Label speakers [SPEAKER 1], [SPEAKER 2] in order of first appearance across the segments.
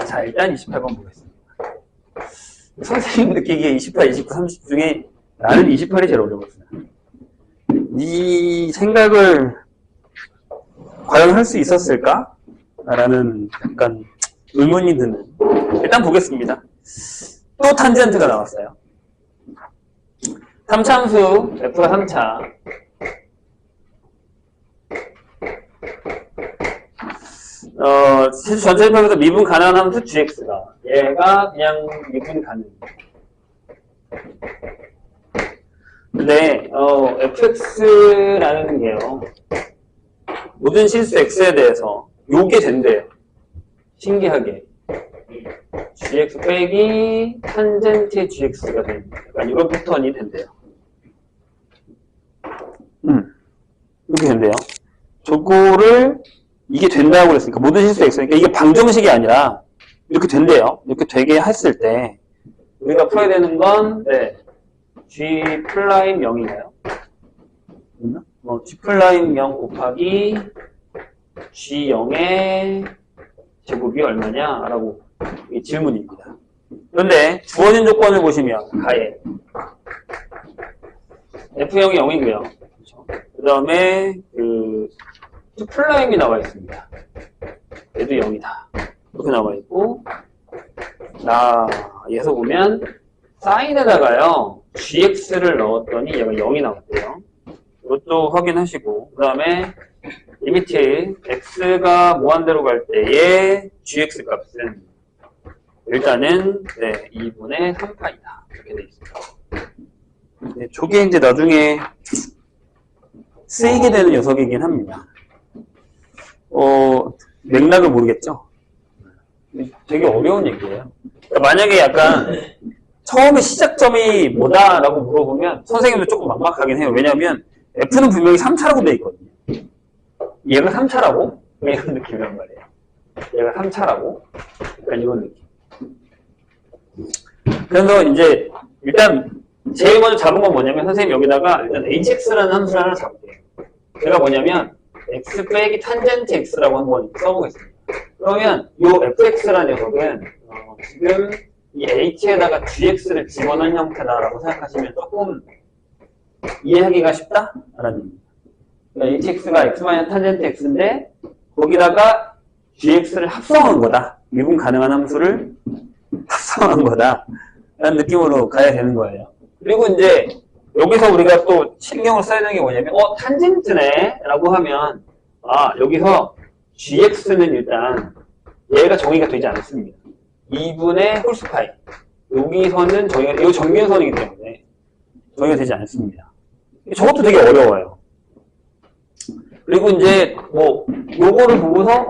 [SPEAKER 1] 자, 일단 28번 보겠습니다. 선생님 느끼기에 28, 29, 30 중에 나는 28이 제일 어려웠어요. 이 생각을 과연 할 수 있었을까? 라는 약간 의문이 드는. 일단 보겠습니다. 또 탄젠트가 나왔어요. 3차함수 f가 3차. 실수 전체 평에서 미분 가능한 함수 gx가 얘가 그냥 미분 가능. 근데 fx라는 게요. 모든 실수 x에 대해서 요게 된대요. 신기하게. gx 빼기 탄젠트의 gx가 됩니다. 약간 이런 패턴이 된대요. 이렇게 된대요. 저거를 이게 된다고 그랬으니까 모든 실수 x니까 이게 방정식이 아니라 이렇게 된대요. 이렇게 되게 했을 때 우리가 풀어야 되는 건 g 플라임 0이네요. g 플라임 0 곱하기 g 0의 제곱이 얼마냐? 라고 이 질문입니다. 그런데 주어진 조건을 보시면 가에 f0이 0이고요. 그 다음에 g 플라임이 나와 있습니다. 얘도 0이다. 이렇게 나와 있고 얘에서 보면 사인에다가요 gx를 넣었더니 얘가 0이 나왔대요. 이것도 확인하시고 그 다음에 리미트 x가 무한대로 갈 때의 gx 값은 일단은 2분의 3파이다. 이렇게 되어 있습니다. 저게 이제 나중에 쓰이게 되는 녀석이긴 합니다. 맥락을 모르겠죠? 되게 어려운 얘기예요. 그러니까 만약에 약간 처음에 시작점이 뭐다라고 물어보면 선생님도 조금 막막하긴 해요. 왜냐하면 F는 분명히 3차라고 되어 있거든요. 얘가 3차라고? 이런 느낌이란 말이에요. 얘가 3차라고? 약간 이런 느낌. 그래서 이제 일단 제일 먼저 잡은 건 뭐냐면 선생님 여기다가 일단 hx라는 함수를 하나 잡을게요. 제가 뭐냐면 x 빼기 탄젠트 x라고 한번 써보겠습니다. 그러면 이 fx라는 녀석은 지금 이 h에다가 gx를 집어넣은 형태다라고 생각하시면 조금 이해하기가 쉽다라는 얘기입니다. 그러니까 hx가 x 탄젠트 x인데 거기다가 gx를 합성한 거다. 미분 가능한 함수를 합성한 거다. 라는 느낌으로 가야 되는 거예요. 그리고 이제 여기서 우리가 또 신경을 써야 되는 게 뭐냐면 탄젠트네 라고 하면 여기서 gx는 일단 얘가 정의가 되지 않습니다. 2분의 홀스파이 여기서는 이거 정비현선이기 때문에 정의가 되지 않습니다. 저것도 되게 어려워요. 그리고 이제 요거를 보고서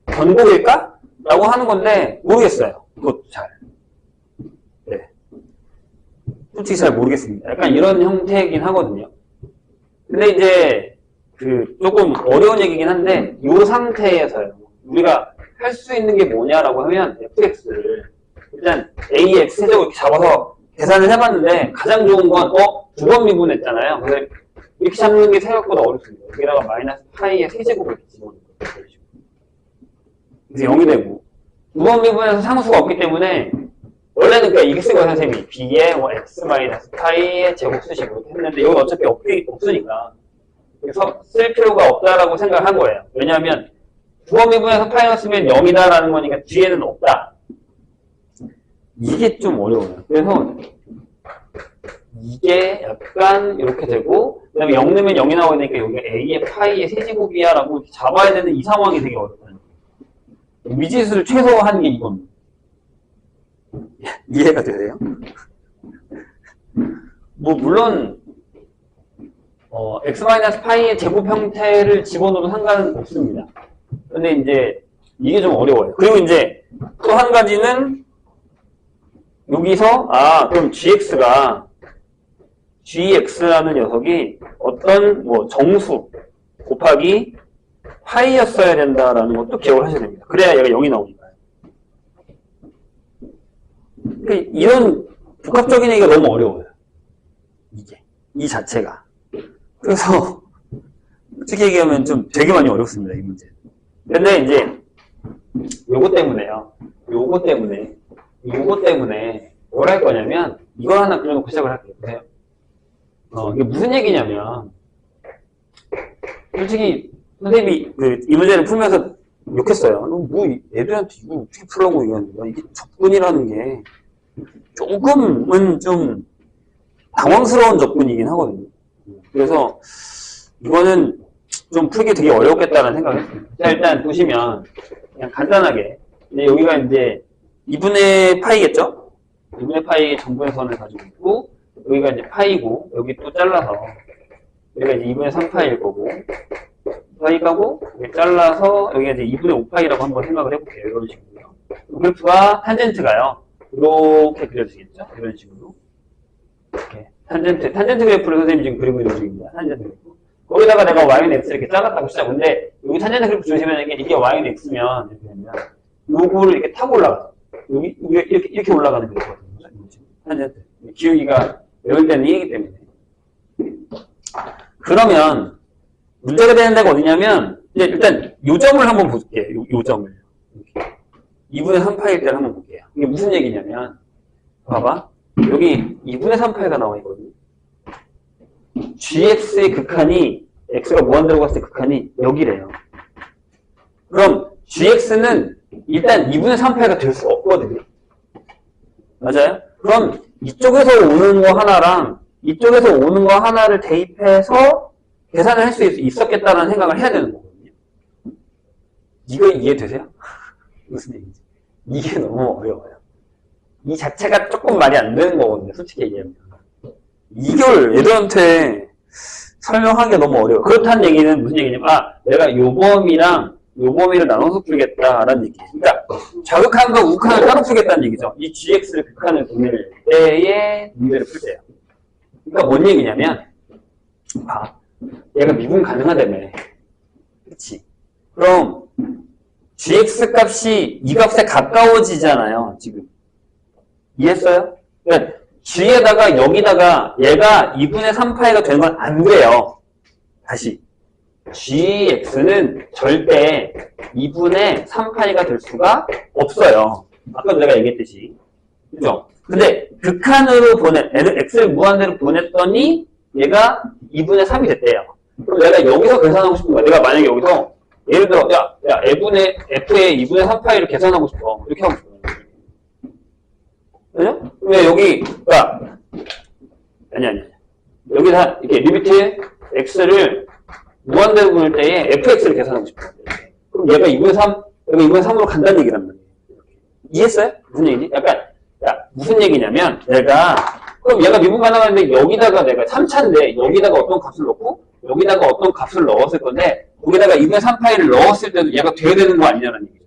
[SPEAKER 1] 변곡일까? 라고 하는 건데 모르겠어요. 그것도 잘. 솔직히 잘 모르겠습니다. 약간 이런 형태이긴 하거든요. 근데 이제 조금 어려운 얘기긴 한데 이 상태에서요. 우리가 할 수 있는 게 뭐냐라고 하면 fx를 일단 ax 세제곱 이렇게 잡아서 계산을 해봤는데 가장 좋은 건 두 번 미분했잖아요. 그래서 이렇게 잡는 게 생각보다 어렵습니다. 여기다가 마이너스 파이의 세제곱을 이렇게 집어넣는 거예요. 그래서 0이 되고 두 번 미분해서 상수가 없기 때문에 원래는 그러니까 이게 쓴 거예요, 선생님이. b에 x 마이너스 파이의 제곱 쓰시고 했는데 이건 어차피 없으니까 그래서 쓸 필요가 없다라고 생각을 한 거예요. 왜냐하면 두 번 미분해서 파이 넣었으면 0이다라는 거니까 뒤에는 없다. 이게 좀 어려워요. 그래서 이게 약간 이렇게 되고 그 다음에 0 넣으면 0이 나오니까 여기가 a의 파이의 세제곱이야 라고 이렇게 잡아야 되는 이 상황이 되게 어렵다는 거예요. 미지수를 최소화한 게 이겁니다. 이해가 되세요? 물론 x-파이의 제곱 형태를 집어넣어도 상관은 없습니다. 근데 이제 이게 좀 어려워요. 그리고 이제 또 한 가지는 여기서 그럼 gx라는 녀석이 어떤 정수 곱하기 파이였어야 된다라는 것도 기억을 하셔야 됩니다. 그래야 얘가 0이 나오니까요. 그러니까 이런 복합적인 얘기가 너무 어려워요. 이 자체가. 그래서 솔직히 얘기하면 좀 되게 많이 어렵습니다, 이 문제. 근데 이제 요거 때문에요. 요거 때문에 뭘 할 거냐면 이걸 하나 그려놓고 시작을 할게요. 보세요. 이게 무슨 얘기냐면 솔직히 선생님이 이 문제를 풀면서 욕했어요. 뭐 애들한테 이거 어떻게 풀라고 이거는 이게 접근이라는 게 조금은 좀 당황스러운 접근이긴 하거든요. 그래서 이거는 좀 풀기 되게 어렵겠다는 생각을 했습니다. 자, 일단 보시면 그냥 간단하게 여기가 이제 2분의 파이겠죠? 2분의 파이 정분의 선을 가지고 있고 여기가 이제 파이고 여기 또 잘라서 여기가 이제 2분의 3파이일 거고 파이가고 여기 잘라서 여기가 이제 2분의 5파이라고 한번 생각을 해볼게요. 이런 식으로요. 그래프가 탄젠트가요. 이렇게 그려지겠죠? 이런 식으로. 이렇게 탄젠트 그래프를 선생님이 지금 그리고 있는 중입니다. 탄젠트 그래프. 거기다가 내가 y는 x 이렇게 잘랐다고 치자. 근데 여기 탄젠트 그래프 조심해야 되는 게 이게 y는 x면 이렇게 되면 요거를 이렇게 타고 올라가요. 여기 이렇게 올라가는 그래프거든요. 탄젠트. 기울기가 외울 때는 1이기 때문에. 그러면 문제가 되는 데가 어디냐면 이제 일단 요 점을 한번 볼게요. 요 점을. 이렇게. 2분의 3파일 때를 한번 볼게요. 이게 무슨 얘기냐면 봐봐. 여기 2분의 3파이가 나와 있거든요. gx의 극한이 x가 무한대로 갔을 때 극한이 여기래요. 그럼 gx는 일단 2분의 3파이가 될 수 없거든요. 맞아요? 그럼 이쪽에서 오는 거 하나랑 이쪽에서 오는 거 하나를 대입해서 계산을 할 수 있었겠다는 생각을 해야 되는 거거든요. 이거 이해되세요? 무슨 얘기인지. 이게 너무 어려워요. 이 자체가 조금 말이 안 되는 거거든요. 솔직히 얘기하면. 이걸 애들한테 설명하기가 너무 어려워요. 그렇다는 얘기는 무슨 얘기냐면 내가 요 범위랑 요 범위를 나눠서 풀겠다라는 얘기예요. 그러니까 자극한과 우극한을 따로 풀겠다는 얘기죠. 이 gx를 극한을 보낼 때의 문제를 풀 때요. 그러니까 뭔 얘기냐면 얘가 미분 가능하다며. 그치? 그럼 gx 값이 이 값에 가까워지잖아요. 지금. 이해했어요? 그러니까 g에다가 여기다가 얘가 2분의 3파이가 되는 건 안 돼요. 다시. gx는 절대 2분의 3파이가 될 수가 없어요. 아까 내가 얘기했듯이. 그죠? 근데 극한으로 x를 무한대로 보냈더니 얘가 2분의 3이 됐대요. 그럼 내가 여기서 계산하고 싶은 거야. 내가 만약에 여기서 예를 들어 f의 2분의 3파이를 계산하고 싶어. 이렇게 하고 싶어. 그죠? 왜 여기 아니 여기다 이렇게 리미트 x를 무한대로 보낼 때에 fx를 계산하고 싶어. 그럼 얘가 2분의 3 여기 2분의 3으로 간다는 얘기란 말이에요. 이해했어요? 무슨 얘기지? 약간 무슨 얘기냐면 그럼 얘가 미분 가능한데 여기다가 내가 3차인데 여기다가 어떤 값을 넣고 여기다가 어떤 값을 넣었을 건데 거기다가 2분의 3파이를 넣었을 때도 얘가 돼야 되는 거 아니냐는 얘기죠.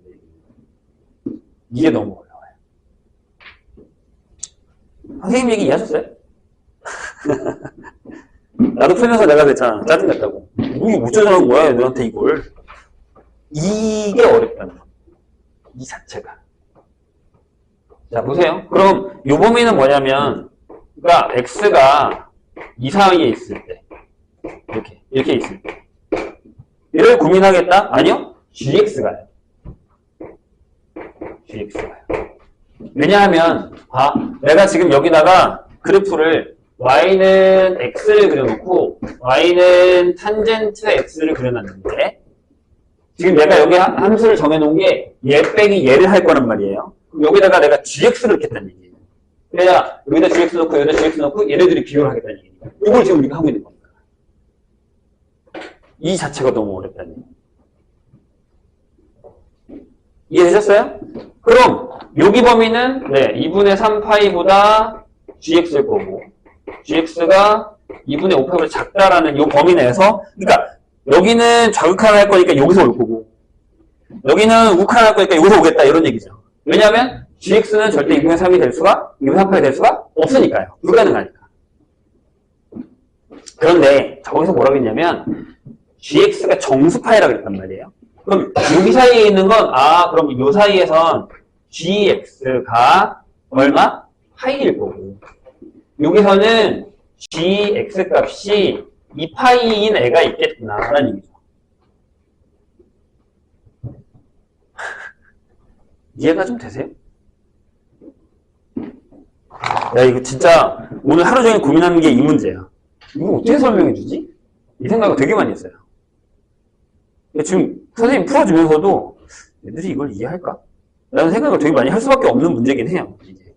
[SPEAKER 1] 이게 너무 어려워요. 선생님 얘기 이해하셨어요? 나도 풀면서 내가 그랬잖아. 짜증났다고. 이게 못 조절한 거야, 너한테 이걸. 이게 어렵다는 거야. 이 자체가. 자, 보세요. 그럼 요 범위는 뭐냐면, 그러니까 x가 이 사이에 있을 때, 이렇게 있을 때. 얘를 고민하겠다? 아니요. gx가요. 왜냐하면, 내가 지금 여기다가 그래프를 y는 x를 그려놓고 y는 탄젠트 x를 그려놨는데 지금 내가 여기 함수를 정해놓은 게 얘 빼기 얘를 할 거란 말이에요. 그럼 여기다가 내가 gx를 넣겠다는 얘기예요. 그래야 여기다 gx 넣고 여기다 gx 넣고 얘네들이 비교를 하겠다는 얘기니까 이걸 지금 우리가 하고 있는 겁니다. 이 자체가 너무 어렵다는 얘기예요. 이해되셨어요? 그럼 여기 범위는 2분의 3파이보다 gx일 거고 gx가 2분의 5파이보다 작다라는 이 범위 내에서 그러니까 여기는 좌극한을 할 거니까 여기서 올 거고 여기는 우극한을 할 거니까 여기서 오겠다 이런 얘기죠. 왜냐하면 gx는 절대 2분의 3이 될 수가 2분의 3파이 될 수가 없으니까요. 불가능하니까. 그런데 저기서 뭐라고 했냐면 gx가 정수파이라고 그랬단 말이에요. 그럼 여기 사이에 있는 건 그럼 이 사이에선 gx가 얼마? 파이일 거고 여기서는 gx 값이 2파이인 애가 있겠구나 라는 얘기죠. 이해가 좀 되세요? 야, 이거 진짜 오늘 하루 종일 고민하는 게 이 문제야. 이거 어떻게 설명해 주지? 이 생각을 되게 많이 했어요. 지금 선생님 풀어주면서도 애들이 이걸 이해할까? 라는 생각을 되게 많이 할 수밖에 없는 문제긴 해요. 이게.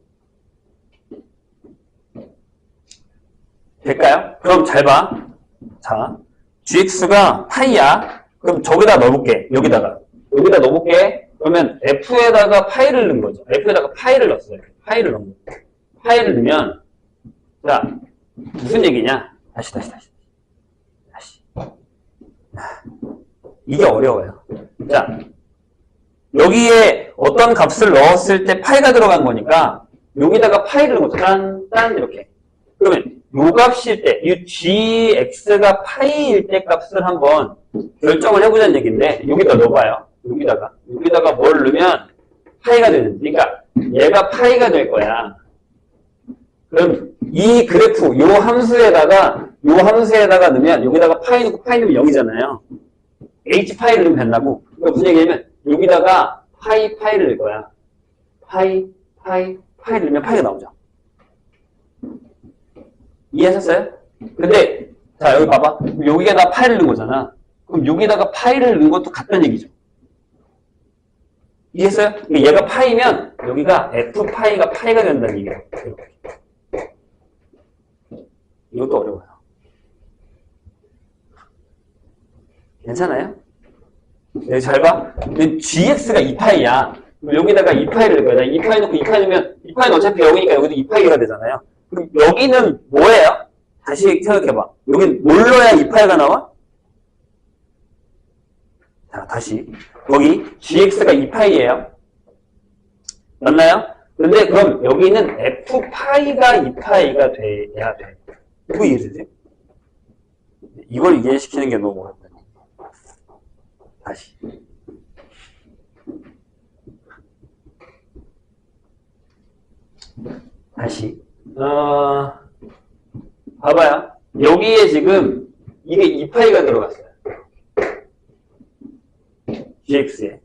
[SPEAKER 1] 될까요? 그럼 잘 봐. 자, gx가 파이야. 그럼 저기다 넣어볼게. 여기다 넣어볼게. 그러면 f에다가 파이를 넣은 거죠. f에다가 파이를 넣었어요. 파이를 넣은 거. 파이를 넣으면, 자, 무슨 얘기냐? 다시. 이게 어려워요. 자, 여기에 어떤 값을 넣었을 때 파이가 들어간 거니까, 여기다가 파이를 넣은 거죠. 딴, 이렇게. 그러면, 요 값일 때, 이 gx가 파이일 때 값을 한번 결정을 해보자는 얘기인데, 여기다 넣어봐요. 여기다가 뭘 넣으면 파이가 되는, 그러니까 얘가 파이가 될 거야. 그럼 이 그래프, 요 함수에다가 넣으면, 여기다가 파이 넣으면 0이잖아요. h파이를 넣으면 된다고. 그러니까 무슨 얘기냐면, 여기다가 파이를 넣을 거야. 파이를 넣으면 파이가 나오죠. 이해하셨어요? 근데, 자, 여기 봐봐. 여기에다 파이를 넣은 거잖아. 그럼 여기다가 파이를 넣은 것도 같다는 얘기죠. 이해했어요? 얘가 파이면, 여기가 f파이가 파이가 된다는 얘기예요. 이것도 어려워요. 괜찮아요? 여기 잘 봐. gx가 2파이야. 여기다가 2파이를 넣을 거야. 2파이 넣고 2파이 넣으면 2파이는 어차피 0이니까 여기도 2파이가 되잖아요. 그럼 여기는 뭐예요? 다시 생각해봐. 여긴 뭘 넣어야 2파이가 나와? 자, 다시. 여기 gx가 2파이예요. 맞나요? 근데 그럼 여기는 f파이가 2파이가 돼야 돼. 이거 이해되세요? 이걸 이해시키는 게 너무 어렵다. 다시. 봐봐요. 여기에 지금 이게 2파이가 들어갔어요. gx에.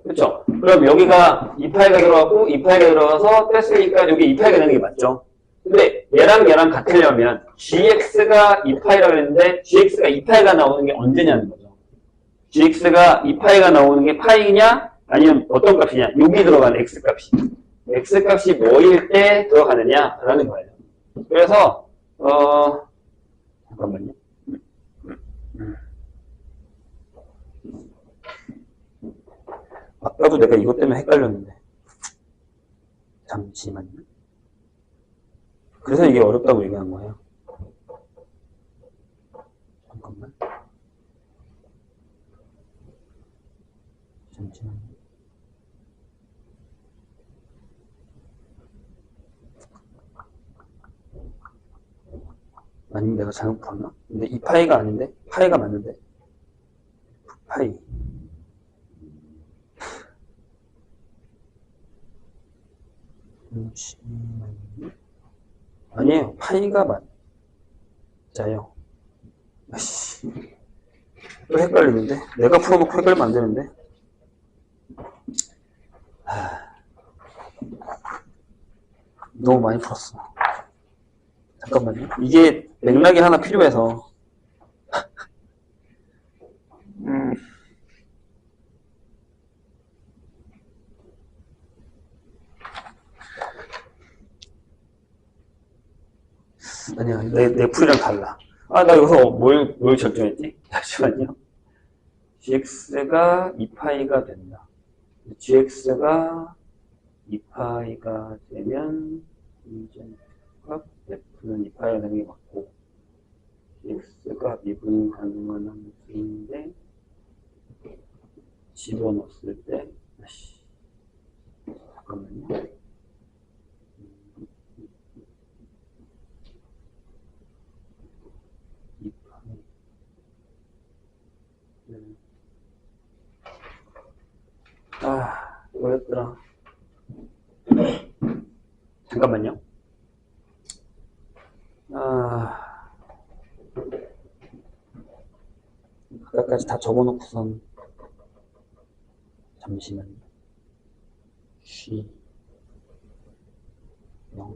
[SPEAKER 1] 그렇죠? 그럼 여기가 2파이가 들어가고 2파이가 들어가서 뺐으니까 여기 2파이가 되는 게 맞죠? 근데 얘랑 같으려면 gx가 2파이라고 했는데 gx가 2파이가 나오는 게 언제냐는 거죠. gx가 2파이가 나오는 게 파이냐 아니면 어떤 값이냐. 여기 들어가는 x값이. x값이 뭐일 때 들어가느냐라는 거예요. 그래서 잠깐만요. 아까도 내가 이것 때문에 헷갈렸는데. 잠시만요. 그래서 이게 어렵다고 얘기한 거예요. 잠깐만. 잠시만요. 아니면 내가 잘못 봤나? 근데 이 파이가 아닌데? 파이가 맞는데? 파이. 아니에요. 파이가 맞아요. 아씨. 또 헷갈리는데? 내가 풀어놓고 헷갈리면 안 되는데? 너무 많이 풀었어. 잠깐만요. 이게 맥락이 하나 필요해서. 아니야, 내 풀이랑 달라. 나 여기서 뭘 결정했지? 잠시만요. gx가 2파이가 된다. gx가 2파이가 되면, f는 2파이가 되는 게 맞고, gx가 미분 가능한 함수인데, 집어넣었을 때, 잠깐만요. 뭐였더라? 잠깐만요. 아까까지 다 적어놓고선 잠시만요. G 0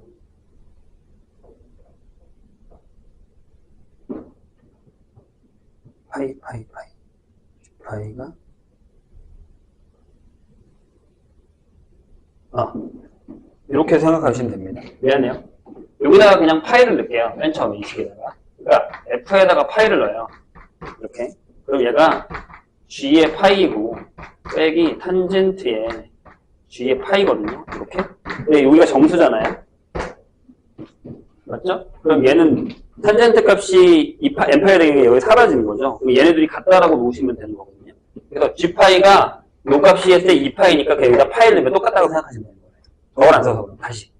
[SPEAKER 1] 파이가 이렇게 생각하시면 됩니다. 미안해요. 여기다가 그냥 파이를 넣을게요. 맨 처음에 이 식에다가. 그러니까 F에다가 파이를 넣어요. 이렇게. 그럼 얘가 G의 파이고 빼기 탄젠트의 G의 파이거든요. 이렇게. 근데 여기가 정수잖아요. 맞죠? 그럼 얘는 탄젠트 값이 n파이 되는 게 여기 사라지는 거죠. 그럼 얘네들이 같다라고 놓으시면 되는 거거든요. 그래서 G파이가 요 값이 했을 때 2파이니까 그냥 여기다 파이를 넣으면 똑같다고 생각하시면 되는 거예요. 저걸 안 써서 다시.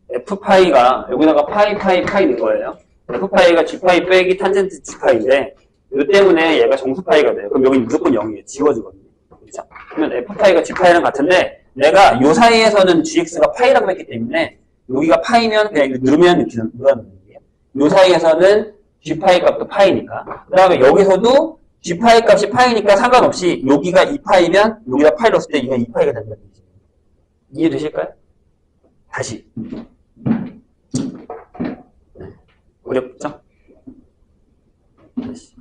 [SPEAKER 1] F파이가 여기다가 파이 넣은 거예요. F파이가 G파이 빼기 탄젠트 G파이인데 이 때문에 얘가 정수파이가 돼요. 그럼 여기 무조건 0이에요. 지워지거든요. 그렇죠? 그러면 F파이가 G파이랑 같은데 내가 요 사이에서는 GX가 파이라고 했기 때문에 여기가 파이면 그냥 누르면 이렇게 눌러놓는 거예요. 요 사이에서는 G파이 값도 파이니까. 그 다음에 여기서도 G파이 값이 파이니까 상관없이 여기가 2파이면 여기다 파이 넣었을 때 이건 2파이가 된다는 거죠. 이해되실까요? 다시. 어렵죠? 다시.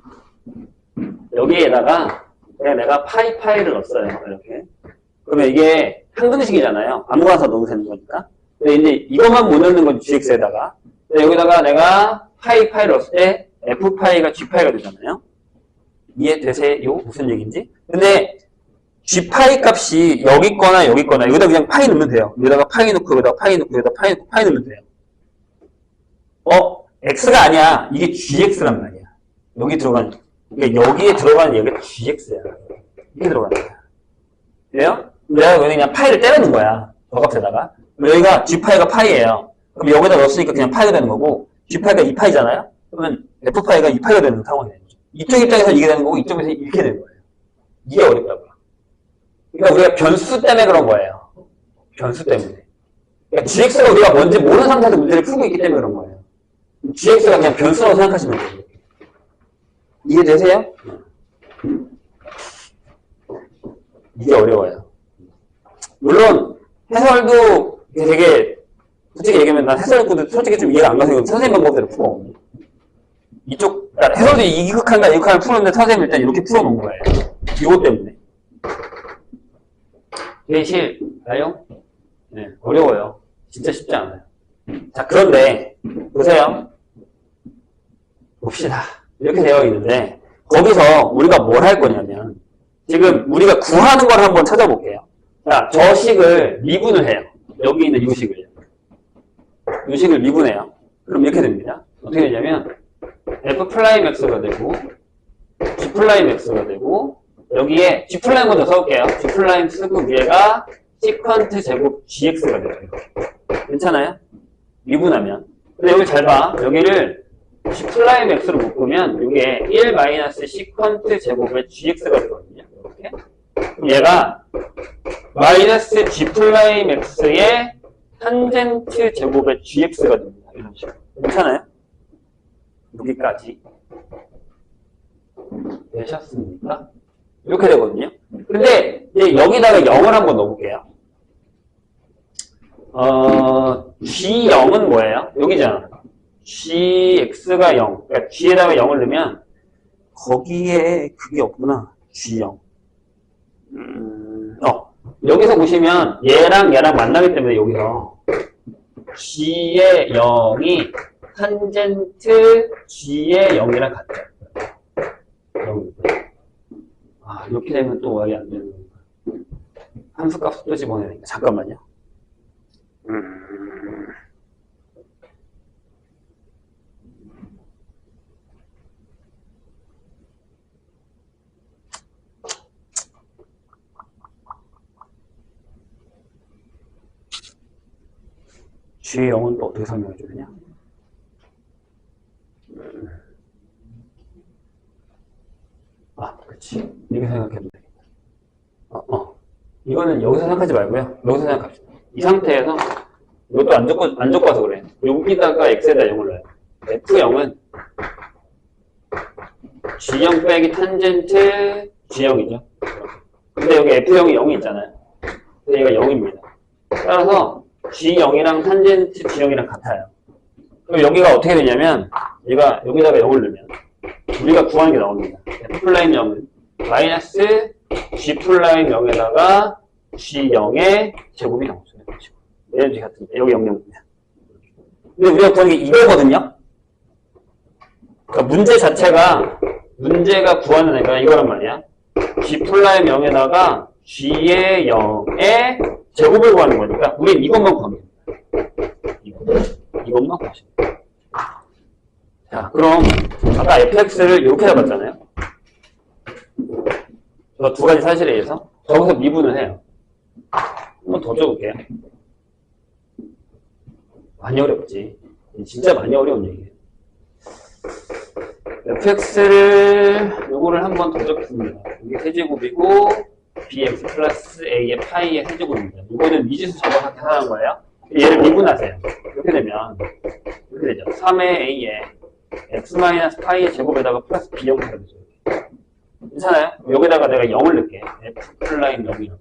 [SPEAKER 1] 여기에다가 그냥 내가 파이를 넣었어요. 이렇게. 그러면 이게 항등식이잖아요. 아무거나 넣어도 되는 거니까. 근데 이제 이것만 못 넣는 건 GX에다가. 여기다가 내가 파이를 넣었을 때 F파이가 G파이가 되잖아요. 이해되세요? 무슨 얘기인지? 근데 G파이 값이 여기 거나 여기다 그냥 파이 넣으면 돼요. 여기다가 파이 넣고 여기다가 파이 넣고 여기다가 파이 넣고 파이 넣으면 돼요. X가 아니야. 이게 GX란 말이야. 여기 들어가는, 그러니까 여기에 들어가는 얘가 GX야. 이게 들어가는 거야. 그래요? 내가 그냥 파이를 때려는 거야. 저 값에다가. 여기가 G파이가 파이예요. 그럼 여기다 넣었으니까 그냥 파이가 되는 거고, G파이가 2파이잖아요? 그러면 F파이가 2파이가 되는 상황이 되는 거죠. 이쪽 입장에서 이게 되는 거고, 이쪽에서 이렇게 되는 거예요. 이게 어렵다고요. 그러니까 우리가 변수 때문에 그런 거예요. 변수 때문에. 그러니까 GX가 우리가 뭔지 모르는 상태에서 문제를 풀고 있기 때문에 그런 거예요. GX가 그냥 변수라고 생각하시면 돼요. 이해되세요? 이게 어려워요. 물론 해설도 되게 솔직히 얘기하면 난 해설도 솔직히 좀 이해가 안 가서 선생님 방법대로 풀어. 이쪽 그러니까 해설도 이극한가 풀었는데 선생님 일단 이렇게 풀어놓은 거예요. 이것 때문에. 되실까요? 네, 어려워요. 진짜 쉽지 않아요. 자, 그런데 보세요. 봅시다. 이렇게 되어 있는데 거기서 우리가 뭘 할 거냐면 지금 우리가 구하는 걸 한번 찾아볼게요. 자, 저 식을 미분을 해요. 여기 있는 이 식을요. 이 식을 미분해요. 그럼 이렇게 됩니다. 어떻게 되냐면 F'X가 되고 G'X가 되고 여기에 G' 먼저 써볼게요. G' 쓰고 위에가 시퀀트 제곱 GX가 돼요. 괜찮아요? 미분하면. 근데 여기 잘 봐. 여기를 G'X로 묶으면 이게 1 마이너스 시퀀트 제곱의 GX가 되거든요. 이렇게. 그럼 얘가 마이너스 G'X의 탄젠트 제곱의 GX가 됩니다. 이런 식으로. 괜찮아요? 여기까지. 되셨습니까? 이렇게 되거든요. 근데 이제 여기다가 0을 한번 넣어볼게요. G0은 뭐예요? 여기잖아. GX가 0. 그러니까 G에다가 0을 넣으면 거기에 그게 없구나. G0. 여기서 보시면 얘랑 만나기 때문에 여기서 G의 0이 탄젠트 G의 0이랑 같죠. 이렇게 되면 또 말이 안 되는 거니까. 함수 값을 또 집어내야 되니까. 잠깐만요. G의 0은 또 어떻게 설명해 주느냐? 그렇지. 이렇게 생각해도 되겠다. 이거는 여기서 생각하지 말고요. 여기서 생각합시다. 이 상태에서 이것도 안 적고 와서 그래. 여기다가 X에다 0을 넣어요. F0은 G0 빼기 탄젠트 G0이죠. 근데 여기 F0이 0이 있잖아요. 얘가 0입니다. 따라서 G0이랑 탄젠트 G0이랑 같아요. 그럼 여기가 어떻게 되냐면 얘가 여기다가 0을 넣으면 우리가 구하는 게 나옵니다. F'M 0은 마이너스 G'0에다가 G0의 제곱이 나오죠. 얘네들이 같은데 여기 0, 0입니다. 근데 우리가 구하는 게 이거거든요. 그러니까 문제 자체가 문제가 구하는 애가 이거란 말이야. G'0에다가 G의 0의 제곱을 구하는 거니까 우린 이것만 구하면 됩니다. 이것만 구하시면 됩니다. 자, 그럼 아까 fx를 이렇게 잡았잖아요. 저 두 가지 사실에 의해서 저기서 미분을 해요. 한번 더 줘볼게요. 많이 어렵지. 진짜 많이 어려운 얘기예요. fx를 요거를 한번 더 적겠습니다. 이게 세제곱이고 bx 플러스 a의 파이의 세제곱입니다. 이거는 미지수 정확하게 하는 거예요. 얘를 미분하세요. 이렇게 되면 이렇게 되죠. 3의 a의 x 마이너스 파이의 제곱에다가 플러스 b0 되죠. 괜찮아요? 여기다가 내가 0을 넣을게. f 플라임 0이라고.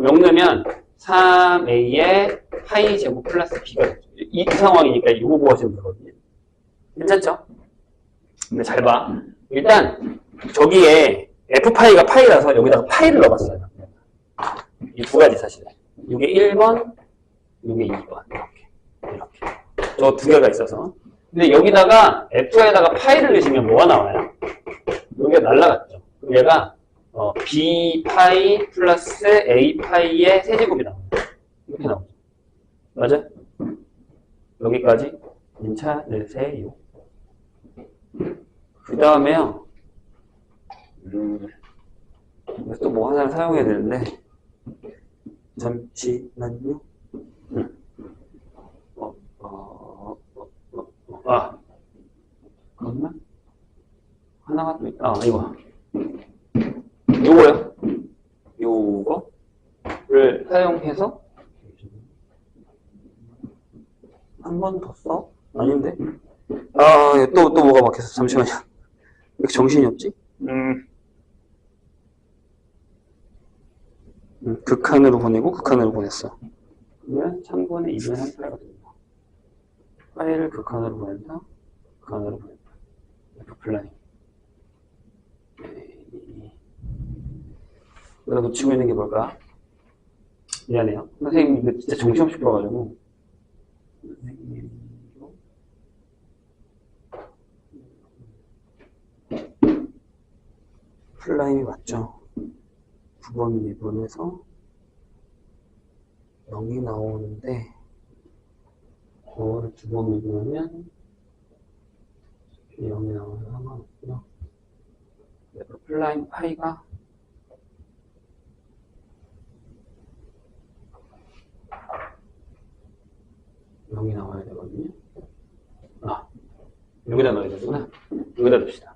[SPEAKER 1] 0 넣으면 3a의 파이 제곱 플러스 b가 되죠. 이 상황이니까 이거 구하시면 되거든요. 괜찮죠? 근데 잘 봐. 일단 저기에 f파이가 파이라서 여기다가 파이를 넣어봤어요. 이 두 가지 사실. 이게 1번, 이게 2번. 이렇게. 저 두 개가 있어서. 근데 여기다가 f에다가 파이를 넣으시면 뭐가 나와요? 여기가 날라갔죠. 그럼 얘가 b파이 플러스 a파이의 세제곱이 나옵니다. 이렇게 나오죠. 맞아? 여기까지 괜찮으세요? 그 다음에요. 또 뭐 하나를 사용해야 되는데 잠시만요. 잠깐만. 하나가 또 있다. 이거. 요거요. 요거를 사용해서 한 번 더 써? 아닌데? 또 뭐가 막혔어. 잠시만요. 왜 이렇게 정신이 없지? 극한으로 보내고 극한으로 보냈어. 그러면 3분의 2분의 3 파이가 됩니다. 파이를 극한으로 보낸다. 극한으로 보낸다. F플라임. 내가 놓치고 있는 게 뭘까? 미안해요. 선생님, 이거 진짜 정신없이 풀어가지고. 플라임이 맞죠? 9번 미분에서 0이 나오는데, 그거를 2번 미분하면 0이 나와서 상관없고요. 플라임 파이가 0이 나와야 되거든요. 여기다 넣어야 되구나. 여기다 둡시다.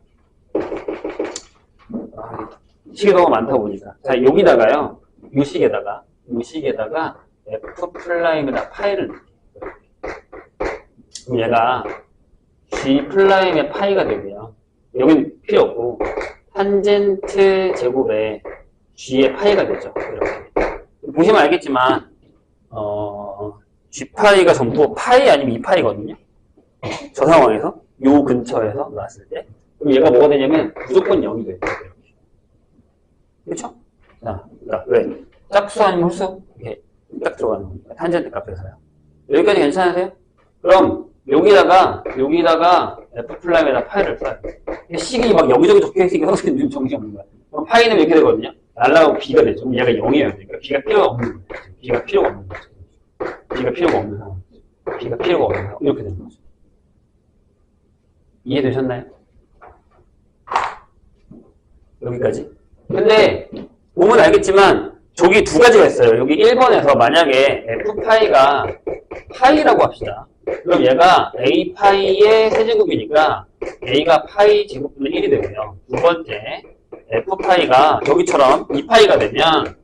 [SPEAKER 1] 식이 너무 많다 보니까. 자, 여기다가요. 요 식에다가 F 플라임에다 파이를 넣을게요. 그럼 얘가 G 플라임의 파이가 되고요. 여긴 필요 없고, 탄젠트 제곱에 G의 파이가 되죠. 이렇게. 보시면 알겠지만, G 파이가 전부 파이 아니면 2파이거든요. 저 상황에서, 요 근처에서 놨을 때. 그럼 얘가 뭐가 되냐면, 무조건 0이 돼요. 그렇죠? 자, 그러니까 왜? 짝수 아니면 홀수? 이렇게 딱 들어가는 겁니다. 탄젠트 값에서요. 여기까지 괜찮으세요? 그럼 여기다가 F 플라임에다 파이를 써요. 식이 막 여기저기 적혀 있으니까 선생님 정신이 없는 거야. 그럼 파이는 이렇게 되거든요. 날라가고 B가 되죠. 그럼 얘가 0이어야 되니까 B가 필요가 없는 거예요. B가 필요가 없는 거죠. B가 필요가 없는 상황. B가 필요가 없는 상황. 이렇게 되는 거죠. 이해되셨나요? 여기까지? 근데 보면 알겠지만 저기 두 가지가 있어요. 여기 1번에서 만약에 F파이가 파이라고 합시다. 그럼 얘가 A파이의 세제곱이니까 A가 파이 제곱분의 1이 되고요. 두 번째 F파이가 여기처럼 2파이가 되면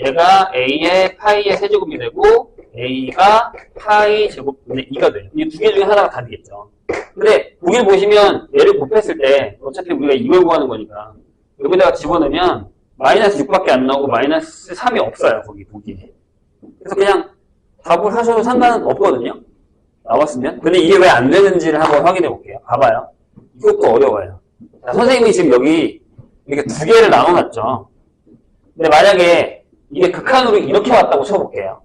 [SPEAKER 1] 얘가 A의 파이의 세제곱이 되고 A가 파이 제곱분의 2가 돼요. 이 두 개 중에 하나가 답이겠죠. 근데 보기를 보시면 얘를 곱했을 때 어차피 우리가 이걸 구하는 거니까 여기다가 집어넣으면 마이너스 6밖에 안 나오고 마이너스 3이 없어요. 거기 보기에. 그래서 그냥 답을 하셔도 상관은 없거든요. 나왔으면. 근데 이게 왜 안 되는지를 한번 확인해 볼게요. 봐봐요. 이것도 어려워요. 자, 선생님이 지금 여기 이렇게 두 개를 나눠놨죠. 근데 만약에 이게 극한으로 이렇게 왔다고 쳐볼게요.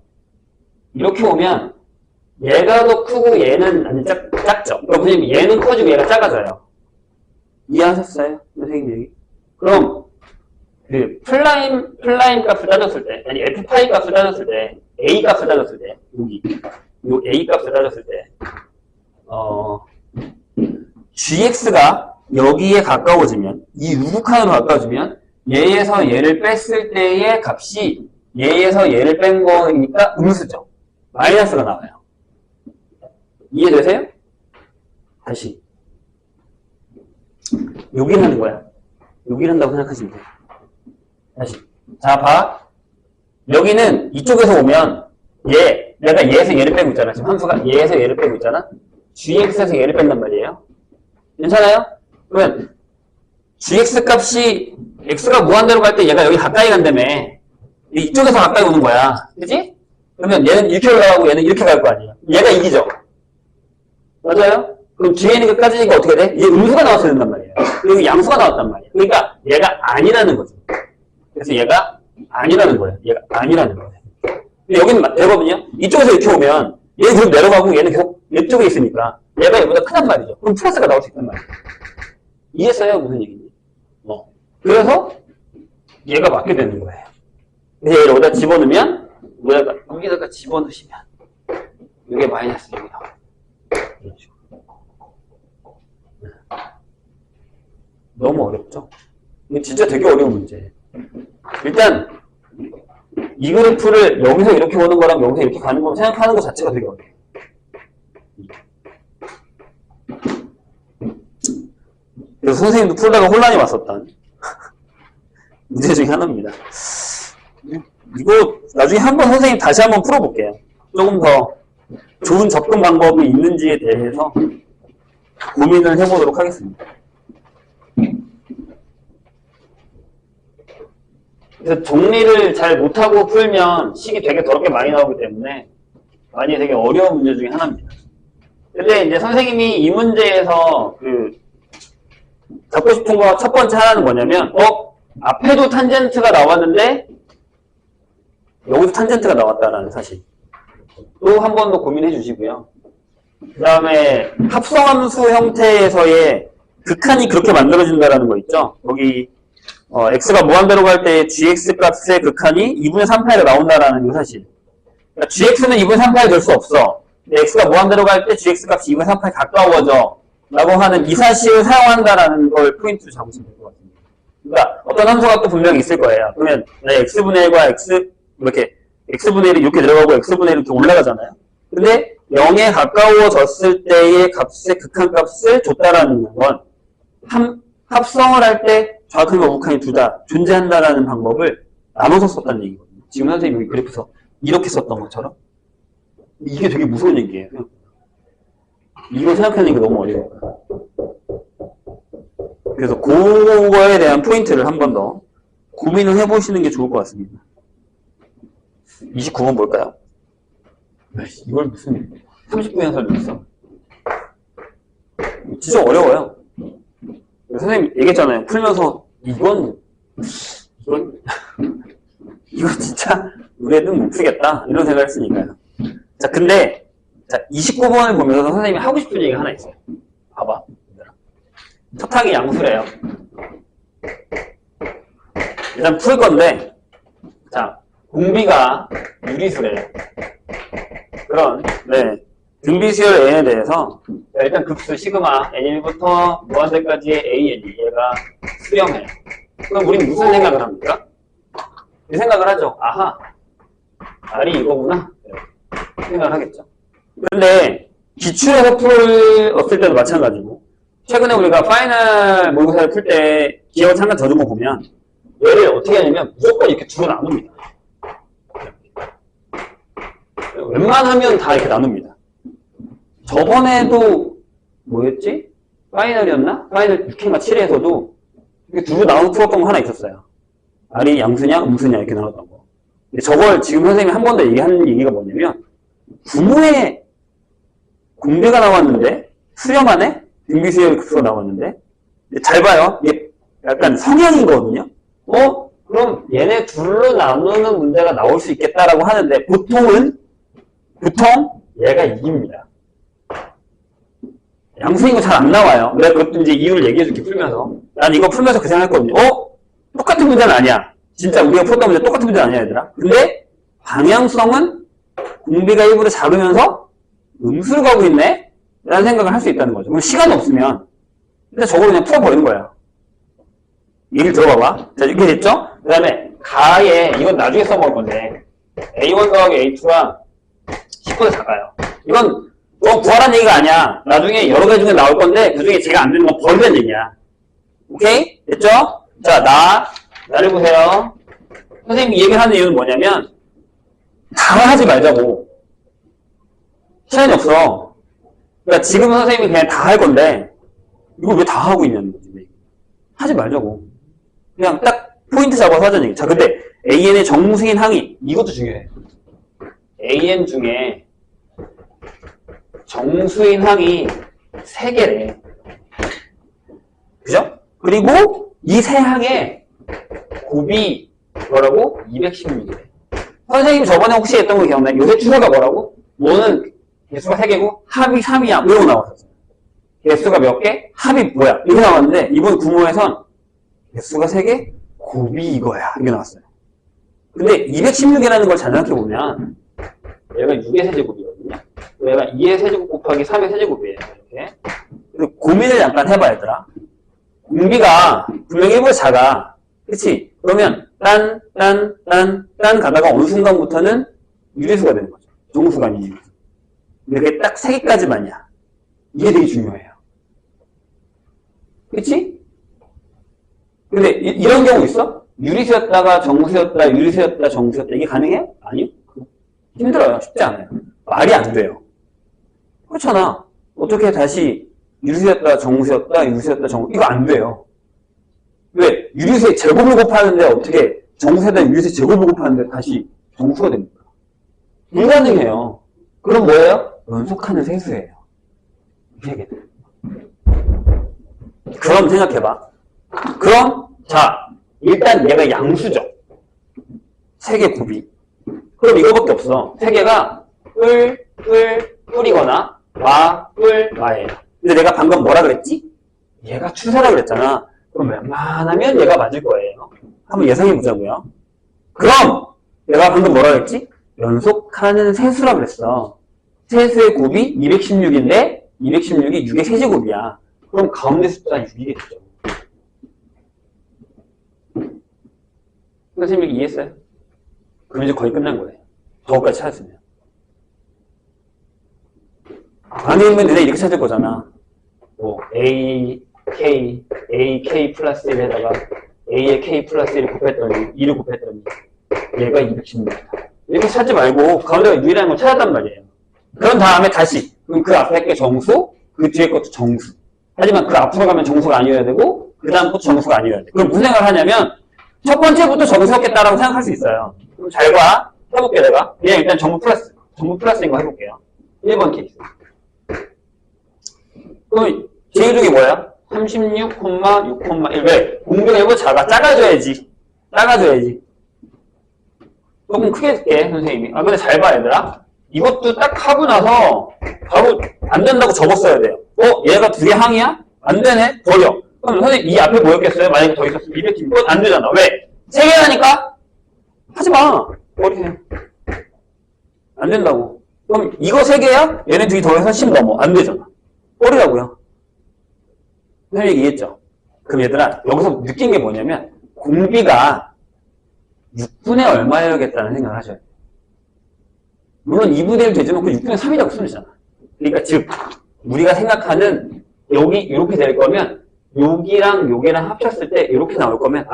[SPEAKER 1] 이렇게 오면 얘가 더 크고 얘는 아니 작죠. 그러니까 선생님 얘는 커지고 얘가 작아져요. 이해하셨어요? 선생님 여기? 그럼 그 플라임 값을 따졌을 때, 아니 f 파이 값을 따졌을 때, a 값을 따졌을 때, 여기 요 a 값을 따졌을 때, gx가 여기에 가까워지면, 이 우극한으로 가까워지면 얘에서 얘를 뺐을 때의 값이 얘에서 얘를 뺀 거니까 음수죠. 마이너스가 나와요. 이해되세요? 다시 여기를 하는 거야. 여기를 한다고 생각하시면 돼요. 다시. 자, 봐. 여기는 이쪽에서 오면 내가 얘에서 얘를 빼고 있잖아. 지금 함수가 얘에서 얘를 빼고 있잖아. gx에서 얘를 뺀단 말이에요. 괜찮아요? 그러면 gx 값이 x가 무한대로 갈 때 얘가 여기 가까이 간다며. 이쪽에서 가까이 오는 거야. 그치? 그러면 얘는 이렇게 올라가고 얘는 이렇게 갈 거 아니에요. 얘가 이기죠. 맞아요? 그럼 뒤에 있는 것까지니까 어떻게 돼? 얘 음수가 나왔어야 된단 말이에요. 여기 양수가 나왔단 말이에요. 그러니까 얘가 아니라는 거죠. 그래서 얘가 아니라는 거예요. 얘가 아니라는 거예요. 근데 여기는 되거든요. 이쪽에서 이렇게 오면 얘는 계속 내려가고 얘는 계속 이쪽에 있으니까 얘가 얘보다 크단 말이죠. 그럼 플러스가 나올 수 있단 말이에요. 이해했어요? 무슨 얘기인지? 그래서 얘가 맞게 되는 거예요. 근데 얘를 여기다 집어넣으면 여기다가 집어넣으시면 이게 마이너스 6이 나와요. 이런 식으로. 너무 어렵죠? 이거 진짜 되게 어려운 문제예요. 일단 이 그래프를 여기서 이렇게 오는 거랑 여기서 이렇게 가는 거 생각하는 것 자체가 되게 어려워요. 그래서 선생님도 풀다가 혼란이 왔었던 문제 중에 하나입니다. 이거 나중에 한번 선생님 다시 한번 풀어볼게요. 조금 더 좋은 접근 방법이 있는지에 대해서 고민을 해보도록 하겠습니다. 그래서 정리를 잘 못하고 풀면 식이 되게 더럽게 많이 나오기 때문에 많이 되게 어려운 문제 중에 하나입니다. 근데 이제 선생님이 이 문제에서 잡고 싶은 거 첫 번째 하나는 뭐냐면 앞에도 탄젠트가 나왔는데 여기도 탄젠트가 나왔다라는 사실. 또 한 번 더 고민해 주시고요. 그 다음에 합성함수 형태에서의 극한이 그렇게 만들어진다라는 거 있죠. 여기 x가 무한대로 갈 때 gx 값의 극한이 2분의 3파이가 나온다라는 거 사실. 그러니까 gx는 2분의 3파이 될 수 없어. 근데 x가 무한대로 갈 때 gx 값이 2분의 3파이 가까워져. 라고 하는 이 사실을 사용한다라는 걸 포인트로 잡으시면 될 것 같습니다. 그러니까 어떤 함수가 또 분명히 있을 거예요. 그러면 x분의 1과 이렇게 x분의 1이 이렇게 들어가고 x분의 1이 이렇게 올라가잖아요. 근데 0에 가까워졌을 때의 값의 극한값을 줬다라는 건 합성을 할 때 좌극한과 우극한이 둘 다 존재한다라는 방법을 나눠서 썼다는 얘기거든요. 지금 선생님이 그래프에서 이렇게 썼던 것처럼. 이게 되게 무서운 얘기예요. 이거 생각하는 게 너무 어려워요. 그래서 그거에 대한 포인트를 한 번 더 고민을 해보시는 게 좋을 것 같습니다. 29번 볼까요? 이걸 무슨 30분 연설을 했어? 진짜 어려워요. 선생님 얘기했잖아요. 풀면서 이거 진짜 우리 애들은 못 풀겠다 이런 생각을 했으니까요. 자, 근데 29번을 보면서 선생님이 하고 싶은 얘기가 하나 있어요. 봐봐. 첫 항이 양수래요. 일단 풀 건데, 자, 공비가 유리수래요. 그런, 등비수열 n에 대해서, 일단 급수 시그마 n1부터 무한대까지의 an이 얘가 수렴해요. 그럼 우리는 무슨 생각을 합니까? 이 생각을 하죠. 아하, R이 이거구나. 생각을 하겠죠. 근데 기출에서 풀었을 때도 마찬가지고 최근에 우리가 파이널 모의고사를 풀 때 기억 잠깐 져준 거 보면 얘를 어떻게 하냐면 무조건 이렇게 두로 나눕니다. 웬만하면 다 이렇게 나눕니다. 저번에도 뭐였지? 파이널이었나? 파이널 6회인가 7회에서도 이렇게 두로 나눠서 풀었던 거 하나 있었어요. R이 양수냐 음수냐 이렇게 나왔던 거. 근데 저걸 지금 선생님이 한 번 더 얘기하는 얘기가 뭐냐면 부모의 공배가 나왔는데 수렴안에 등비수열 급수가 나왔는데 잘 봐요. 이게 약간 성향이거든요. 그럼 얘네 둘로 나누는 문제가 나올 수 있겠다라고 하는데 보통 얘가 이깁니다. 양수인 거 잘 안 나와요. 내가 그것도 이제 이유를 얘기해 줄게 풀면서. 난 이거 풀면서 그 생각했거든요. 똑같은 문제는 아니야. 진짜 우리가 풀었던 문제 똑같은 문제는 아니야 얘들아. 근데 방향성은 공비가 일부러 작으면서 음수로 가고 있네? 라는 생각을 할 수 있다는 거죠. 그럼 시간이 없으면 일단 저걸 그냥 풀어버리는 거야. 얘기를 들어봐봐. 자, 이렇게 됐죠? 그 다음에 가에 이건 나중에 써먹을 건데 A1 더하기 A2가 10보다 작아요. 이건 구하라는 얘기가 아니야. 나중에 여러 가지 중에 나올 건데 그 중에 제가 안 되는 건 버리라는 얘기야. 오케이? 됐죠? 자, 나를 보세요. 선생님이 얘기를 하는 이유는 뭐냐면 다 하지 말자고. 시간이 없어. 그러니까 지금은 선생님이 그냥 다 할 건데 이걸 왜 다 하고 있냐는 거지. 하지 말자고. 그냥 딱 포인트 잡아서 하자는 얘기. 자, 근데 AN의 정수인 항이 이것도 중요해. AN 중에 정수인 항이 3개래. 그죠? 그리고 이 세 항의 곱이 뭐라고? 216이래. 선생님 저번에 혹시 했던 거 기억나요? 요새 추세가 뭐라고? 뭐는 개수가 3개고 합이 3이야. 이러고 나왔었어요. 개수가 몇 개? 합이 뭐야? 이렇게 나왔는데 이번 구모에선 개수가 3개? 곱이 이거야. 이게 나왔어요. 근데 216이라는 걸 잘 생각해보면 얘가 6의 세제곱이거든요. 얘가 2의 세제곱 곱하기 3의 세제곱이에요. 이렇게. 그래서 고민을 잠깐 해봐 얘들아. 공비가 분명히 1보다 작아. 그치? 그러면 딴 가다가 어느 순간부터는 유리수가 되는 거죠. 정수가 아니지. 근데 그게 딱 3개까지만이야. 이게 되게 중요해요. 그치? 근데 이런 경우 있어? 유리수였다가 정수였다, 유리수였다, 정수였다. 이게 가능해? 아니요. 힘들어요. 쉽지 않아요. 말이 안 돼요. 그렇잖아. 어떻게 다시 유리수였다, 정수였다, 유리수였다, 정수. 이거 안 돼요. 왜? 유리수의 제곱을 곱하는데 어떻게 정수에다 유리수의 제곱을 곱하는데 다시 정수가 됩니까? 불가능해요. 그럼 뭐예요? 연속하는 세수예요. 이 얘기는. 그럼 생각해봐. 그럼 자 일단 얘가 양수죠. 3개 곱이. 그럼 이거밖에 없어. 3개가 뿔이거나 마예요. 근데 내가 방금 뭐라 그랬지? 얘가 추세라 그랬잖아. 그럼 웬만하면 얘가 맞을 거예요. 한번 예상해 보자고요. 그럼 내가 방금 뭐라 그랬지? 연속하는 세수라 그랬어. 세수의 곱이 216인데 216이 6의 세제곱이야. 그럼 가운데 숫자가 6이겠죠. 선생님이 이해했어요? 그럼 이제 거의 끝난 거예요. 저거까지 찾았으면. 아니면 내가 이렇게 찾을 거잖아. 뭐 AK 플러스 1에다가 A의 K 플러스 1을 곱했더니 2를 곱했더니 얘가 216이다. 이렇게 찾지 말고 가운데가 유일한 걸 찾았단 말이에요. 그런 다음에 다시 그럼 그 앞에 게 정수, 그 뒤에 것도 정수. 하지만 그 앞으로 가면 정수가 아니어야 되고 그 다음 것도 정수가 아니어야 돼. 그럼 무슨 생각을 하냐면 첫 번째부터 정수였겠다라고 생각할 수 있어요. 그럼 잘 봐. 해볼게 내가. 그냥 일단 정부 플러스인 거 해볼게요. 1번 케이스. 그럼 제일 중에 뭐야? 36,6,1. 왜? 공부가 이거 작아져야지. 조금 크게 할게 선생님이. 근데 잘 봐 얘들아. 이것도 딱 하고 나서 바로 안 된다고 적었어야 돼요. 얘가 2개 항이야? 안 되네? 버려. 그럼 선생님 이 앞에 뭐였겠어요? 만약에 더 있었으면 210. 그건 안 되잖아. 왜? 3개라니까? 하지 마. 버리세요. 안 된다고. 그럼 이거 3개야? 얘네 2개 더해서 10 넘어. 안 되잖아. 버리라고요. 선생님 이해했죠? 그럼 얘들아 여기서 느낀 게 뭐냐면 공비가 6분의 얼마여야겠다는 생각을 하셔야 돼요. 물론 2분의 1 되지만 그 6분의 3이라고 쓰잖아. 그러니까 즉 우리가 생각하는 여기 이렇게 될 거면 여기랑 여기랑 합쳤을 때 이렇게 나올 거면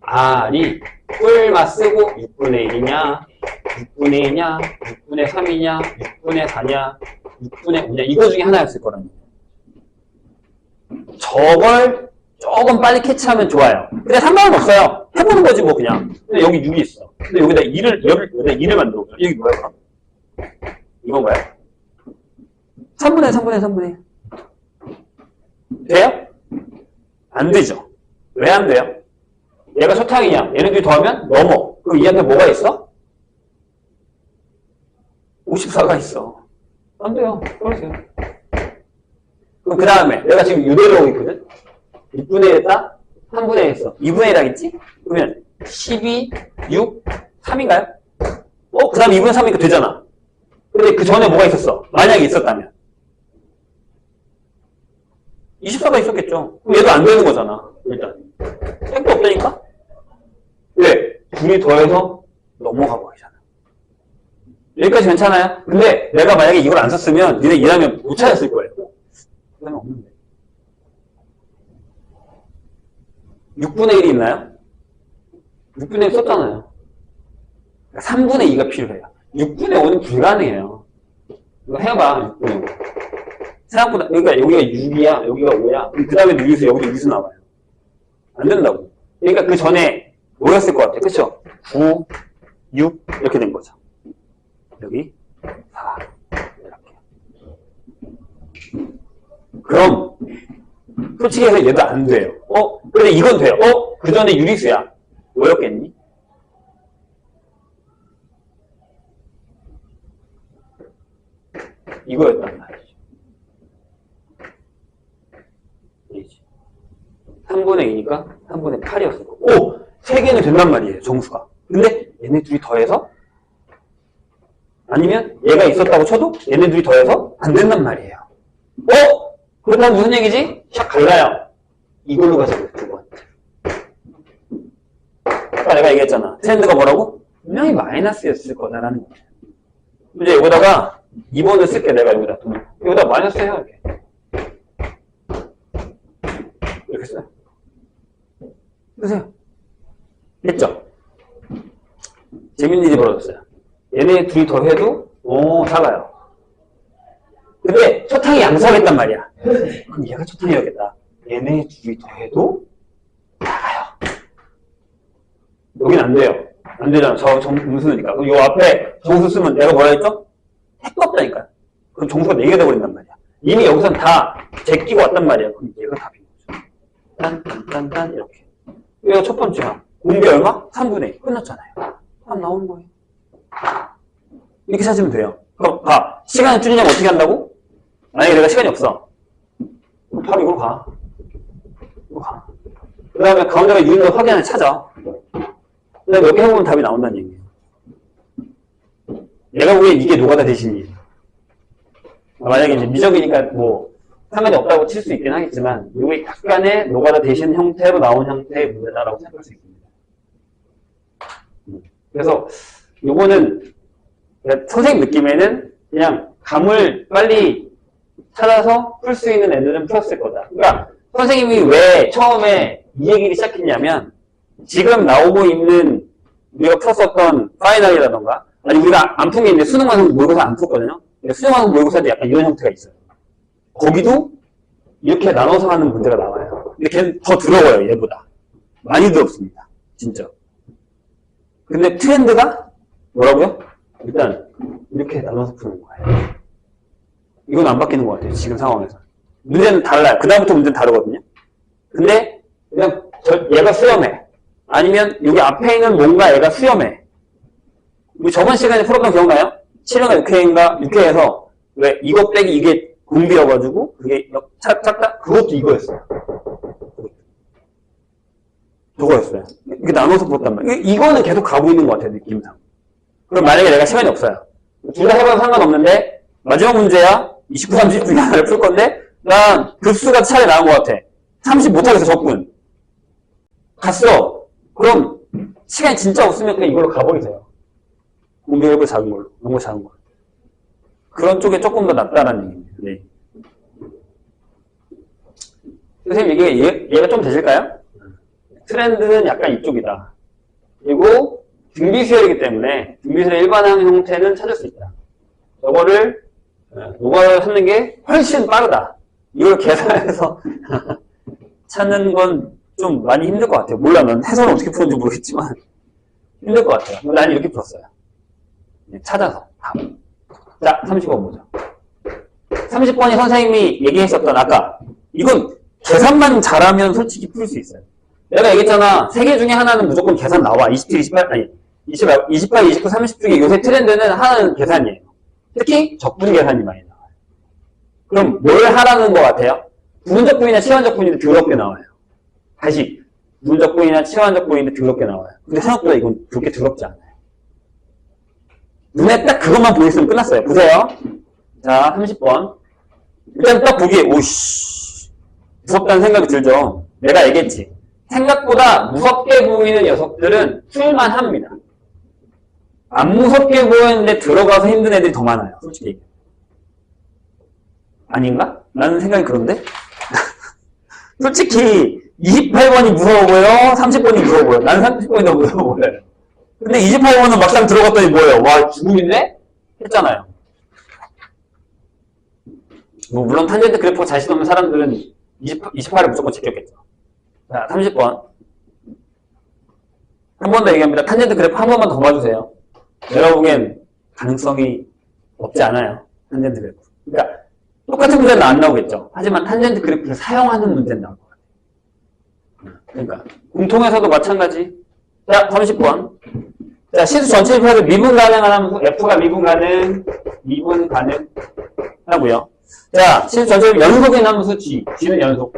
[SPEAKER 1] R이 뿔만 쓰고 6분의 1이냐 6분의 2냐 6분의 3이냐 6분의 4냐 6분의 5냐 이거 중에 하나였을 거라는 거예요. 저걸 조금 빨리 캐치하면 좋아요. 근데 상관은 없어요. 해보면 풀어보는 거지, 뭐, 그냥. 근데 여기 6이 있어. 근데 여기다 2를 만들어 보자. 여기 뭐야, 그럼? 이건가요? 3분의 1. 돼요? 안 되죠. 왜 안 돼요? 얘가 소탕이야. 얘네들이 더하면 넘어. 그럼 이 앞에 뭐가 있어? 54가 있어. 안 돼요. 그러세요. 그럼 그 다음에 내가 지금 이대로 오고 있거든? 6분의 1에다 3분의 1 했어. 2분의 1 하겠지? 그러면 12, 6, 3인가요? 그 다음에 2분의 3이니까 되잖아. 근데 그 전에 뭐가 있었어? 만약에 있었다면 24가 있었겠죠. 그럼 얘도 안 되는 거잖아. 일단 택도 없다니까? 왜? 둘이 더해서 넘어가 버리잖아. 여기까지 괜찮아요? 근데 내가 만약에 이걸 안 썼으면 니네 일하면 못 찾았을 거예요. 그 다음에 없는데 6분의 1이 있나요? 6분의 1 썼잖아요. 3분의 2가 필요해요. 6분의 5는 불가능해요. 이거 해봐. 6분의 5. 생각보다, 그러니까 여기가 6이야, 여기가 5야. 그 다음에 유리수, 여기도 유리수 나와요. 안 된다고. 그러니까 그 전에 뭐였을 것 같아. 그쵸? 9, 6, 이렇게 된 거죠. 여기 4, 이렇게. 그럼, 솔직히 해서 얘도 안 돼요. 근데 이건 돼요. 그 전에 유리수야. 뭐였겠니? 이거였단 말이죠. 3분의 2니까 3분의 8이었어. 3개는 된단 말이에요, 정수가. 근데 얘네 둘이 더해서 아니면 얘가 있었다고 쳐도 얘네 둘이 더해서 안 된단 말이에요. 그렇다면 무슨 얘기지? 샥 갈라요. 이걸로 가자고요, 두 번. 아까 내가 얘기했잖아. 트렌드가 뭐라고? 분명히 마이너스였을 거다라는 거예요. 이제 여기다가 2번을 쓸게, 내가 여기다 마이너스 해요, 이렇게. 이렇게 써요. 쓰세요. 됐죠? 재밌는 일이 벌어졌어요. 얘네 둘이 더해도, 작아요. 근데 초탕이 양수하겠단 말이야. 그럼 얘가 초탕이었겠다. 얘네 둘이 더해도 작아요. 여긴 안 돼요. 안 되잖아. 저 정수니까. 그럼 요 앞에 정수 쓰면 내가 뭐라 했죠? 택도 없다니까. 그럼 정수가 4개가 돼버린단 말이야. 이미 여기선 다 제끼고 왔단 말이야. 그럼 얘가 답인 거죠. 딴, 이렇게. 얘가 첫 번째야. 공비 얼마? 3분의 1. 끝났잖아요. 답 나오는 거예요. 이렇게 찾으면 돼요. 그럼 봐. 시간을 줄이려면 어떻게 한다고? 만약에 내가 시간이 없어. 그럼 바로 이걸 가. 그 다음에 가운데가 6을 확인을 찾아. 그 다음에 이렇게 해보면 답이 나온다는 얘기예요. 내가 보기엔 이게 노가다 대신이에요. 만약에 이제 미적이니까 뭐 상관이 없다고 칠 수 있긴 하겠지만 이게 약간의 노가다 대신 형태로 나온 형태의 문제다라고 생각할 수 있습니다. 그래서 요거는 선생님 느낌에는 그냥 감을 빨리 찾아서 풀 수 있는 애들은 풀었을 거다. 그러니까 선생님이 왜 처음에 이 얘기를 시작했냐면 지금 나오고 있는 우리가 풀었었던 파이널이라던가 아니 우리가 안 푼 게 있는데 수능완성 모의고사 안 풀었거든요. 근데 수능완성 모의고사도 약간 이런 형태가 있어요. 거기도 이렇게 나눠서 하는 문제가 나와요. 근데 걔는 더 더러워요, 얘보다. 많이 더럽습니다. 진짜. 근데 트렌드가 뭐라고요? 일단 이렇게 나눠서 푸는 거예요. 이건 안 바뀌는 것 같아요, 지금 상황에서. 문제는 달라요. 그 다음부터 문제는 다르거든요. 근데 그냥 얘가 수렴해. 아니면 여기 앞에 있는 뭔가 얘가 수렴해. 우리 저번 시간에 풀었던 기억나요? 7회가 6회인가? 6회에서 왜 이거 빼기 이게 공비여가지고 그게 작다? 그것도 이거였어요. 저거였어요. 이게 나눠서 풀었단 말이에요. 이거는 계속 가고 있는 것 같아요, 느낌상. 그럼 만약에 내가 시간이 없어요. 둘 다 해봐도 상관없는데 마지막 문제야 29, 30 중에 하나를 풀 건데 난 급수가 차라리 나은 것 같아. 30 못하겠어, 적군. 갔어. 그럼 시간이 진짜 없으면 그냥 이걸로 가버리세요. 공비율도 작은 걸로, 너무 작은 걸로. 그런 쪽에 조금 더 낫다라는 얘기입니다. 네. 선생님, 얘가 좀 되실까요? 트렌드는 약간 이쪽이다. 그리고 등비수열이기 때문에 등비수열의 일반항 형태는 찾을 수 있다. 저거를 노가다를 찾는 게 훨씬 빠르다. 이걸 계산해서 찾는 건 좀 많이 힘들 것 같아요. 몰라, 난 해설은 어떻게 푸는지 모르겠지만 힘들 것 같아요. 난 이렇게 풀었어요. 찾아서 답. 자, 30번 보죠. 30번이 선생님이 얘기했었던 아까 이건 계산만 잘하면 솔직히 풀 수 있어요. 내가 얘기했잖아. 세 개 중에 하나는 무조건 계산 나와. 27, 28, 아니 28, 29, 30 중에 요새 트렌드는 하나는 계산이에요. 특히 적분 계산이 많이 나와요. 그럼 뭘 하라는 것 같아요? 부분적분이나 치환적분인데 더럽게 나와요. 다시 부분적분이나 치환적분인데 더럽게 나와요. 근데 생각보다 이건 그렇게 더럽지 않아요. 눈에 딱 그것만 보였으면 끝났어요. 보세요. 자, 30번. 일단 딱 보기에 오씨 무섭다는 생각이 들죠. 내가 얘기했지. 생각보다 무섭게 보이는 녀석들은 풀만 합니다. 안 무섭게 보이는데 들어가서 힘든 애들이 더 많아요. 솔직히. 아닌가? 라는 생각이 그런데? 솔직히 28번이 무서워 보여? 30번이 무서워 보여? 나는 30번이 더 무서워 보여요. 근데 28번은 막상 들어갔더니 뭐예요? 와, 죽음인데? 했잖아요. 뭐 물론 탄젠트 그래프가 자신 없는 사람들은 28을 무조건 제꼈겠죠. 자, 30번. 한 번 더 얘기합니다. 탄젠트 그래프 한 번만 더 봐주세요. 내가 보기엔 가능성이 없지 않아요. 탄젠트 그래프. 그러니까 똑같은 문제는 안 나오겠죠. 하지만 탄젠트 그래프를 사용하는 문제는 나올 것 같아요. 그러니까 공통에서도 마찬가지. 자, 30번. 자, 시수 전체 입하를 미분 가능한 F가 미분 가능 하고요. 자, 시수 전체 입 연속인 함수 G. G는 연속.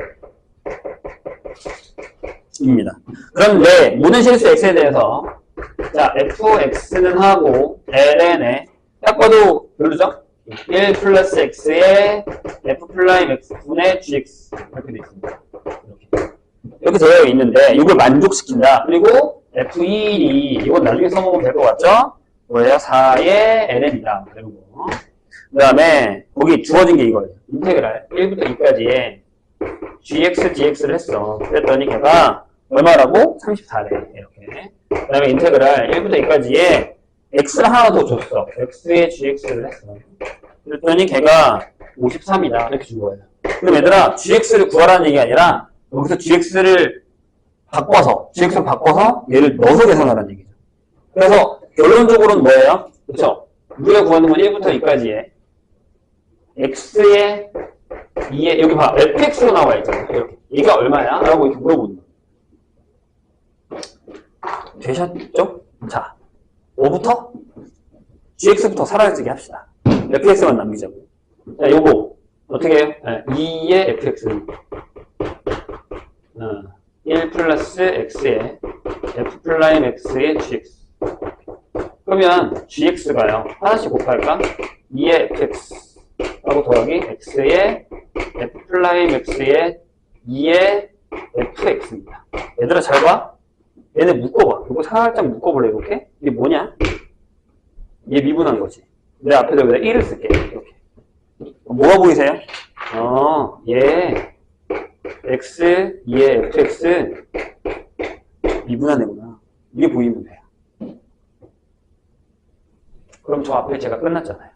[SPEAKER 1] 입니다. 그런데 모든 실수 X에 대해서 자, fx는 하고 ln에 딱 봐도 별로죠? 1 플러스 x에 f 플라임 x분의 gx 이렇게 되어 있습니다. 이렇게 되어 있는데 이걸 만족시킨다. 그리고 f1이 이건 나중에 써먹으면 될 것 같죠? 뭐예요? 4의 ln이다. 그리고 그 다음에 거기 주어진 게 이거예요. 인테그랄 1부터 2까지의 gx, dx를 했어. 그랬더니 걔가 얼마라고? 34래. 이렇게. 그 다음에 인테그랄 1부터 2까지의 x를 하나 더 줬어. x의 gx를 했어. 그랬더니 걔가 53이다. 이렇게 준 거예요. 그럼 얘들아, gx를 구하라는 얘기 아니라 여기서 gx를 바꿔서 얘를 넣어서 계산하라는 얘기죠. 그래서 결론적으로는 뭐예요? 그쵸? 우리가 구하는 건 1부터 2까지의 x의 2의 여기 봐. fx로 나와 있잖아. 이렇게. 얘가 얼마야? 라고 이렇게 물어보는 거예요. 되셨죠? 자, 5부터 gx부터 사라지게 합시다. fx만 남기자고. 자, 요거 어떻게 해요? 2의 fx 1 플러스 x의 f 플라임 x의 gx. 그러면 gx가요. 하나씩 곱할까? 2의 fx 하고 더하기 x의 f 플라임 x의 2의 fx입니다. 얘들아 잘 봐. 얘네 묶어봐. 이거 살짝 묶어볼래 이렇게? 이게 뭐냐? 얘 미분한 거지. 내 앞에다 여기다 1을 쓸게. 이렇게. 뭐가 보이세요? 얘 x, 얘 fx 미분한 애구나. 이게 보이면 돼요. 그럼 저 앞에 제가 끝났잖아요.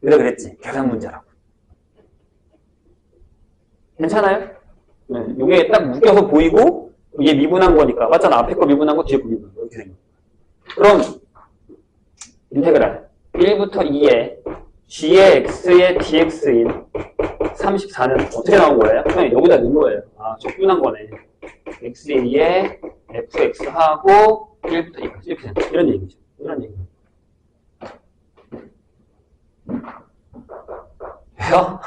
[SPEAKER 1] 내가 그랬지. 계산 문제라고. 괜찮아요? 네, 이게 딱 묶여서 보이고 얘 미분한 거니까. 맞잖아. 앞에 거 미분한 거, 뒤에 거 미분한 거. 이렇게 된 거. 그럼 인테그랄 1부터 2의 g의 x의 dx인 34는 어떻게 나온 거예요? 그냥 여기다 넣은 거예요. 아, 적분한 거네. x의 2의 fx하고 1부터 2까지 이렇게 된다. 이런 얘기죠. 이런 얘기. 왜요?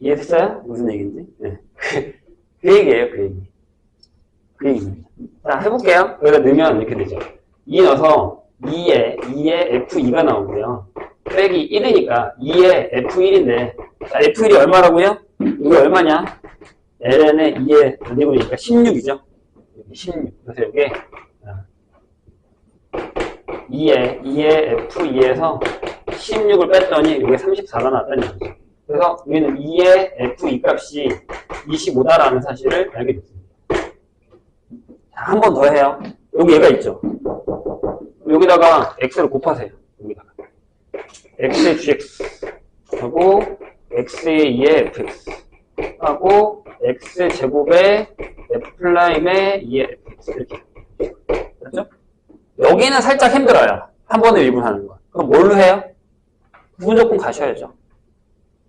[SPEAKER 1] 이해됐어요? 무슨 얘기인지? 네. 그 얘기예요, 그 얘기. 그 얘기입니다. 자, 해볼게요. 여기다 넣으면 이렇게 되죠. 2 넣어서 2에 F2가 나오고요. 빼기 1이니까 2에 F1인데, 자, F1이 얼마라고요? 이게 얼마냐? ln에 2에 전제분이니까 16이죠? 16. 그래서 이게 2에 F2에서 16을 뺐더니 이게 34가 나왔다는 얘기죠. 그래서 우리는 2의 F2 값이 25다라는 사실을 알게 됐습니다. 자, 한 번 더 해요. 여기 얘가 있죠. 여기다가 x를 곱하세요. 여기다가 x의 gx 하고 x의 2의 fx 하고 x제곱에 f'의 2의 fx 이렇게. 그렇죠? 여기는 살짝 힘들어요. 한 번에 미분하는 거. 그럼 뭘로 해요? 부분조건 가셔야죠.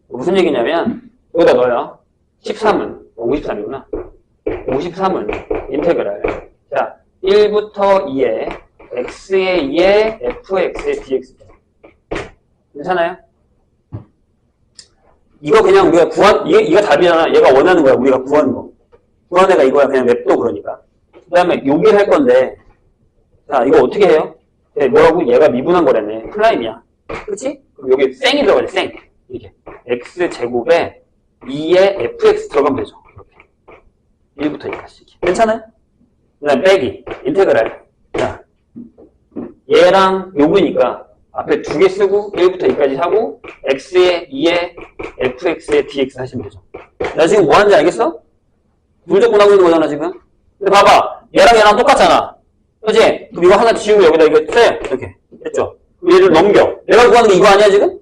[SPEAKER 1] 무슨 얘기냐면 여기다 넣어요. 13은 53이구나. 53은 인테그랄. 자, 1부터 2에 x의 2에 fx의 dx. 괜찮아요? 이거 그냥 우리가 이거 답이잖아. 얘가 원하는 거야. 우리가 구하는 거. 구하는 애가 이거야. 그냥 맵도 그러니까. 그 다음에 여기 할 건데, 자, 이거 어떻게 해요? 뭐라고? 얘가 미분한 거라네. 플라임이야. 그치? 그럼 여기 쌩이 들어가지, 쌩. 이렇게. x제곱에 2에 fx 들어가면 되죠. 이렇게. 1부터 2까지. 괜찮아요? 그 다음 빼기. 인테그랄. 자, 얘랑 요거니까 앞에 두 개 쓰고 1부터 2까지 하고 x의 2에 fx의 dx 하시면 되죠. 나 지금 뭐 하는지 알겠어? 분조건 하고 있는 거잖아 지금. 근데 봐봐. 얘랑 똑같잖아. 그치? 그럼 이거 하나 지우고 여기다 이거 써요. 이렇게. 됐죠? 얘를 넘겨. 내가 구하는 게 이거 아니야 지금?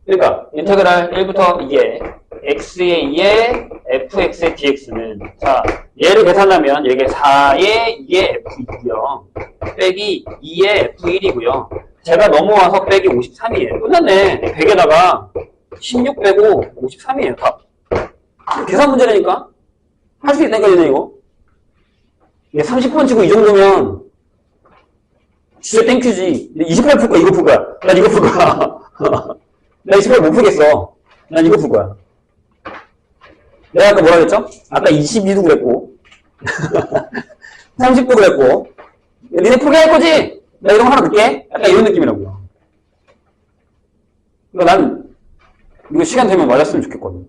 [SPEAKER 1] 그러니까 인테그랄 1부터 2에 x의 2에 fx의 dx는 자 얘를 계산하면 이게 4의 2의 f2고요. 빼기 2의 f1이고요. 제가 넘어와서 빼기 53이에요. 끝났네. 100에다가 16 빼고 53이에요. 답. 계산 문제라니까? 할 수 있다니까 얘네 이거. 이게 30번 치고 이 정도면 진짜 땡큐지. 28 풀 거야, 이거 풀 거야. 난 이거 풀 거야. 나 28 못 풀겠어. 난 이거 풀 거야. 내가 아까 뭐라 그랬죠? 아까 22도 그랬고 30도 그랬고 니네 풀게 할 거지? 나 이런 거 하나 넣게? 약간 이런 느낌이라고요. 그러니까 난 이거 시간 되면 맞았으면 좋겠거든.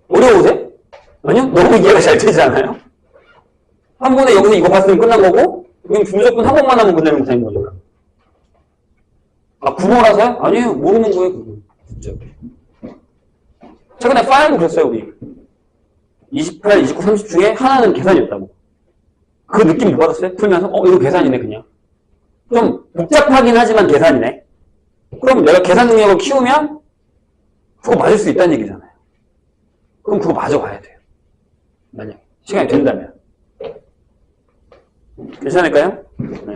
[SPEAKER 1] 어려우세요? 아니요? 너무 이해가 잘 되지 않아요? 한 번에 여기서 이거 봤으면 끝난 거고 그럼 분조건 한 번만 하면 끝내면 되는 거니까. 아, 구멍이라서요? 아니에요. 모르는 거예요, 그거. 진짜. 최근에 파일도 그랬어요, 우리. 28, 29, 30 중에 하나는 계산이었다고. 그 느낌 못 받았어요? 풀면서? 이거 계산이네, 그냥. 좀 복잡하긴 하지만 계산이네. 그럼 내가 계산 능력을 키우면 그거 맞을 수 있다는 얘기잖아요. 그럼 그거 맞아봐야 돼요. 만약 시간이 된다면. 괜찮을까요? 네.